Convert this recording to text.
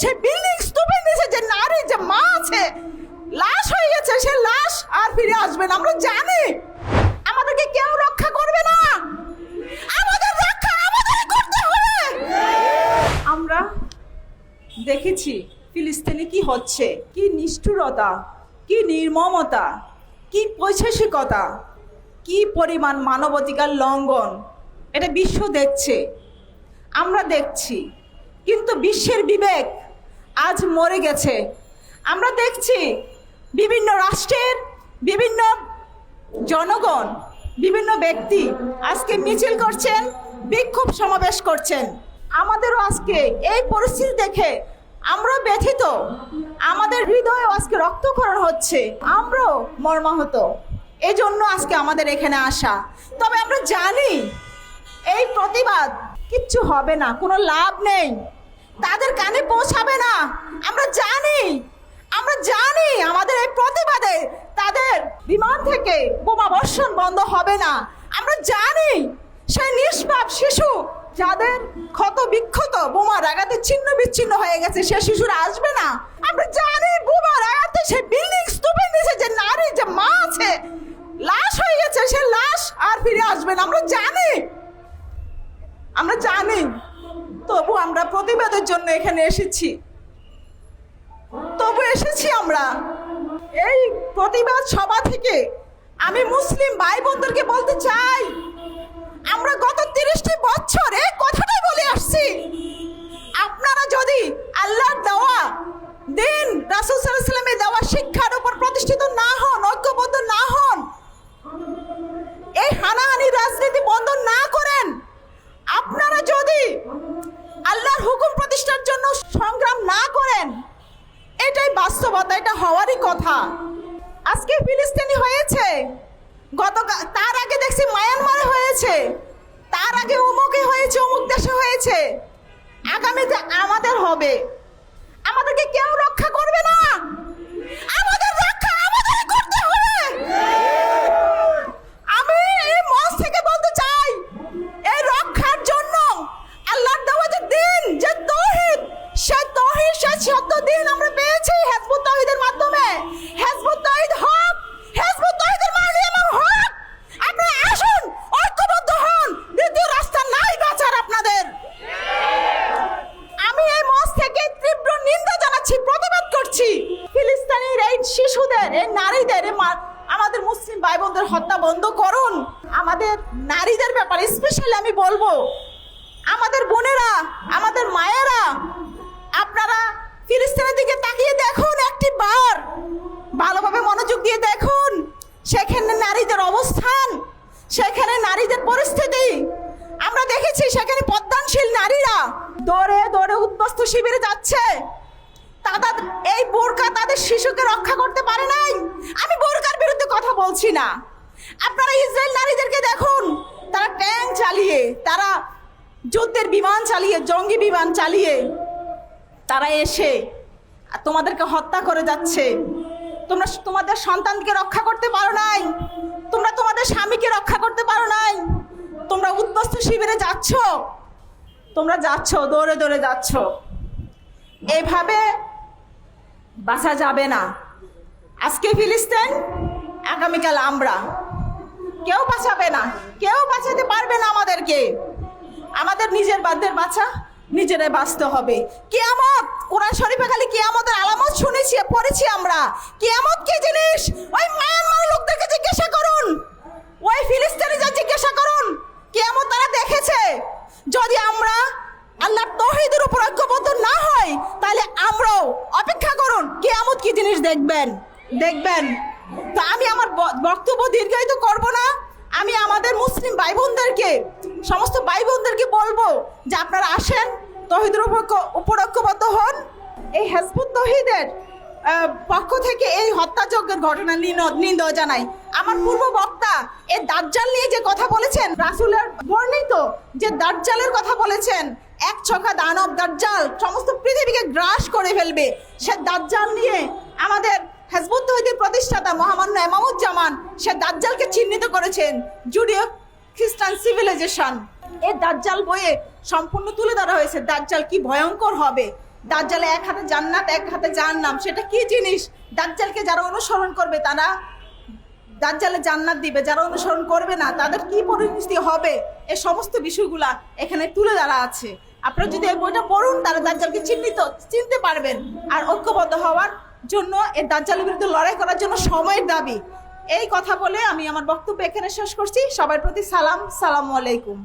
সেই বিল্ডিং স্তূপের নিচে যে নারী যে মা আছে, লাশ হয়ে গেছে, সে লাশ আর ফিরে আসবে না। আমরা জানি আমাদেরকে কেউ রক্ষা করবে না, আমাদের রক্ষা আমাদেরই করতে হবে। আমরা দেখেছি ফিলিস্তিনে কি হচ্ছে, কি নিষ্ঠুরতা, কি নির্মমতা, কি পৈশাচিকতা, কি পরিমাণ মানবাধিকার লঙ্ঘন, এটা বিশ্ব দেখছে, আমরা দেখছি। কিন্তু বিশ্বের বিবেক আজ মরে গেছে। আমরা দেখছি বিভিন্ন রাষ্ট্রের বিভিন্ন জনগণ, বিভিন্ন ব্যক্তি আজকে মিছিল করছেন, বিক্ষোভ সমাবেশ করছেন। আমাদেরও আজকে এই পরিস্থিতি দেখে আমরা ব্যথিত, আমাদের হৃদয়ে আজকে রক্তক্ষরণ হচ্ছে, আমরাও মর্মাহত। এই জন্য আজকে আমাদের এখানে আসা। তবে আমরা জানি এই প্রতিবাদ কিচ্ছু হবে না, কোনো লাভ নেই, তাদের কানে পৌঁছাবে না। আমরা জানি আমাদের এই প্রতিবাদে তাদের বিমান থেকে বোমা বর্ষণ বন্ধ হবে না। আমরা জানি সেই নিষ্পাপ শিশু যাদের ক্ষত বিক্ষত বোমার আঘাতে ছিন্ন বিচ্ছিন্ন হয়ে গেছে, সে শিশুরা আসবে না। আমরা জানি বোমার আঘাতে সেই বিল্ডিং স্তূপের নিচে যে নারী যে মা আছে, লাশ হয়ে গেছে, সে লাশ আর ফিরে আসবে না। আমরা জানি তবু আমরা প্রতিবাদের জন্য এখানে এসেছি। আমরা এই প্রতিবাদ সভা থেকে আমি মুসলিম ভাই বোনদেরকে বলতে চাই, আমরা গত 30টি বছর এই কথাটাই বলে আসছি, আপনারা যদি আল্লাহর দেওয়া দিন, রাসূল সাল্লাল্লাহু আলাইহি ওয়াসাল্লামের দেওয়া শিক্ষার উপর প্রতিষ্ঠিত না হন, ঐক্যবদ্ধ না হন, এই হানাহানি রাজনীতি বন্ধ না করেন, আপনারা যদি আল্লাহর হুকুম প্রতিষ্ঠার জন্য সংগ্রাম না করেন, এটাই বাস্তবতা, এটা হওয়ারই কথা। আজকে ফিলিস্তিনি হয়েছে, তার আগে দেখছি মায়ানমারে হয়েছে, তার আগে অমুকে হয়েছে, অমুক দেশে হয়েছে, আগামীতে আমাদের হবে। আমাদেরকে কেউ রক্ষা করবে না, আমাদের রক্ষা আমাদেরই করতে হবে। আমি এই মঞ্চ থেকে বলতে চাই, এই রক্ষার জন্য আল্লাহর দেওয়া যে দিন, যে তাওহীদ, সেই তাওহীদ, সেই সত্য দিন আমরা পেয়েছি হিজবুত তাওহীদের মাধ্যমে। হিজবুত তাওহীদ হক, হিজবুত তাওহীদের মানে এবং হক। আপনারা আসুন, ঐক্যবদ্ধ হন, দ্বিতীয় রাস্তা নাই বাঁচার আপনাদের। আমি এই মঞ্চ থেকে তীব্র নিন্দা জানাচ্ছি, প্রতিবাদ করছি। ফিলিস্তিনের এই শিশুদের, এই নারীদের, আমাদের মুসলিম ভাই বোনদের হত্যা বন্ধ করুন। আমাদের নারীদের ব্যাপারে স্পেশালি আমি বলবো, আমাদের বোনেরা, আমাদের মায়েরা, আপনারা ফিলিস্তিনের দিকে তাকিয়ে দেখুন, একটি বার ভালোভাবে মনোযোগ দিয়ে দেখুন সেখানে নারীদের অবস্থান, সেখানে নারীদের পরিস্থিতি। আমরা দেখেছি সেখানে পদ্মানশীল নারীরা দৌড়ে দৌড়ে উদ্বাস্তু শিবিরে যাচ্ছে, তাদের এই বোরকা তাদের শিশুকে রক্ষা করতে পারে নাই। আমি বোরকার বিরুদ্ধে কথা বলছি না, আপনারা ইসরায়েল নারীদেরকে দেখুন, তারা ট্যাঙ্ক চালিয়ে, তারা যুদ্ধের বিমান চালিয়ে, জঙ্গি বিমান চালিয়ে তারা এসে তোমাদেরকে হত্যা করে যাচ্ছে। তোমরা তোমাদের সন্তানকে রক্ষা করতে পারো নাই, তোমরা তোমাদের স্বামীকে রক্ষা করতে পারো নাই, তোমরা উদ্বাস্তু শিবিরে যাচ্ছ, তোমরা যাচ্ছ, দৌড়ে দৌড়ে যাচ্ছ। এভাবে বাঁচা যাবে না। আজকে ফিলিস্তিন, আগামীকাল আমরা। কেউ বাঁচাবে না, কেউ বাঁচাতে পারবে না আমাদেরকে। আমাদের নিজের বাধ্যের বাঁচা নিজেরাই বাঁচতে হবে। কিয়ামত, কোরআন শরীফে খালি কিয়ামতের আলামত শুনেছি, পড়েছি আমরা। কিয়ামত কি জিনিস ওই মায়ানমারের লোকদেরকে জিজ্ঞাসা করুন, ওই ফিলিস্তিনিদের জিজ্ঞাসা করুন, কিয়ামত তারা দেখেছে। যদি আমরা আল্লাহর তাওহীদের উপর ঐক্যবদ্ধ না হই, তাহলে আমরাও অপেক্ষা করুন, কিয়ামত কি জিনিস দেখবেন। তো আমি আমার বক্তব্য দীর্ঘায়িত করব না। আমি আমাদের মুসলিম ভাই বোনদেরকে, সমস্ত ভাই বোনদেরকে বলবো যে আপনারা আসেন, তাওহীদের উপর ঐক্যবদ্ধ হন। এই হিজবুত তাওহীদের পক্ষ থেকে এই হত্যাযজ্ঞের ঘটনা নিন্দা জানাই। আমার পূর্ব বক্তা এই দাজ্জাল নিয়ে যে কথা বলেছেন, রাসূলের বর্ণিত যে দাজ্জালের কথা বলেছেন, এক চোখা দানব দাজ্জাল সমস্ত পৃথিবীকে গ্রাস করে ফেলবে, সে দাজ্জাল নিয়ে আমাদের হিজবুত তাওহীদের প্রতিষ্ঠাতা মহামান্য ইমামুজ্জামান সে দাজ্জালকে চিহ্নিত করেছেন জুডিও খ্রিস্টান সিভিলাইজেশন। এই দাজ্জাল বইয়ে সম্পূর্ণ তুলে ধরা হয়েছে দাজ্জাল কি ভয়ঙ্কর হবে, দাজ্জালে এক হাতে জান্নাত এক হাতে জাহান্নাম, সেটা কি জিনিস? দাজ্জালকে যারা অনুসরণ করবে তারা দাজ্জালে জান্নাত দিবে, যারা অনুসরণ করবে না তাদের কি পরিণতি হবে, এই সমস্ত বিষয়গুলা এখানে তুলে ধরা আছে। আপনারা যদি এই বইটা পড়ুন তাহলে দাজ্জালকে চিনতে পারবেন। আর ঐক্যবদ্ধ হওয়ার জন্য এই দাজ্জালের বিরুদ্ধে লড়াই করার জন্য সময়ের দাবি। এই কথা বলে আমি আমার বক্তব্য এখানে শেষ করছি। সবার প্রতি সালাম, সালামু আলাইকুম।